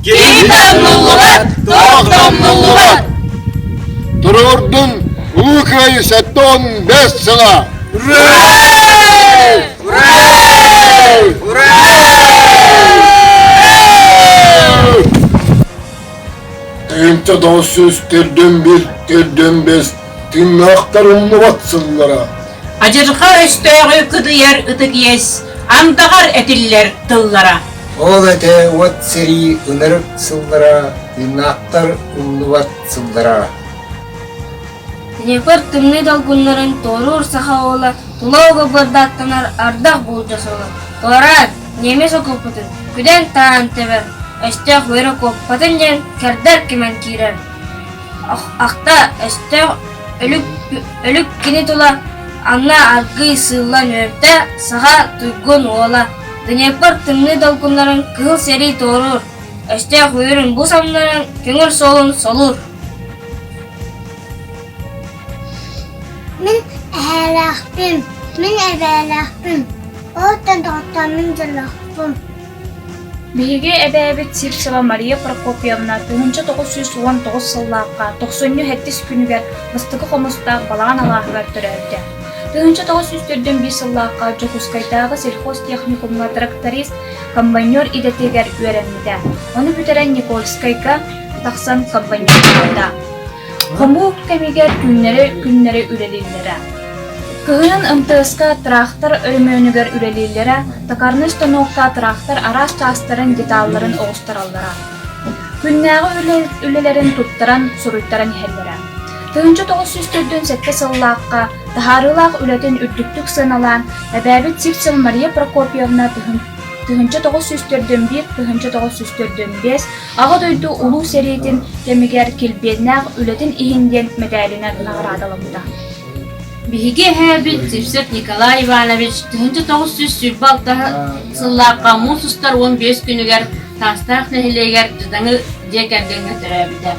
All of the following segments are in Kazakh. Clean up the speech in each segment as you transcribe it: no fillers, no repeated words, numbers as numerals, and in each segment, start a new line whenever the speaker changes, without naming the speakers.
Кейтамнылығат, тоқтамнылығат.
Тұрордың ұлы крайы сәтті 15 сыға.
Урай! Урай! Урай!
Түйінті дауысыз түрден 1, түрден 5 тыңнақтар ұлы батсынлара.
Ажырға өстөғі күдіяр ұтық ес, андағар әтілер тыллара.
Ол әте от сери ынырып сылдыра, тыңнақтар ұлы батсылдыра.
Днепр тымны долгуннарын торур сахаола, тулауга бардаттанар ардақ болжасола. Торар, немес окоппытын, күден таан тебер, әстеғ выры коппатын ден кәрдер кемен кирер. Ақта әстеғ өлік кені тула, анна аргый сыллан өпті, саға туйгун ола. Днепр тымны долгуннарын кыл сери торур, әстеғ вырын бұл самнарын көңіл солын солур.
Min əhlaqbim, min əbəlaqbim, oğdan doğdan min cəlaqbim.
Биһиги эбээбит Сирцева Мария Прокопьевна 1919 сыллааққа 97 күнүгер мыстыгы хомустаах балаан алааһыгар төрөөбүтэ. 1941 сыллааққа Жокускайтагы сельхозтехникумга тракторист комбайнер идетегер үөрэммите. Оны бүтэрэн Никольскайга тахсан комбайнер болда. Хому кемигер күннери үрелиллere. Кыһын МТС-ка трактор өрмөөнүгер үрелиллere, такарны станокка трактор арас частарын деталларын оғыстараллара. Күннәгы үлелерин туттаран, суруйттаран хеллere. 1947 сыллааққа тахарылаақ үлетін үрдүктүк сыналан эбээбит Сирцева Мария Прокопьевна 1941-1945 аға дойду улуу сериетин кемигер килбеннәг үлетін иһинден медалинер наградалымда.
Биһиги хэбит Сирцев Николай Иванович 1900 сыллааққа мусустар 15 күнігер тастақ нәхилегер жыдаңы декерден өтірәбіді.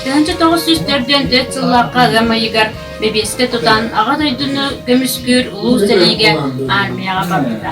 1904 сыллааққа ғамайығар бебеске тұтан аға дойдуны көміскүр улуу сериеге армияға бардыда.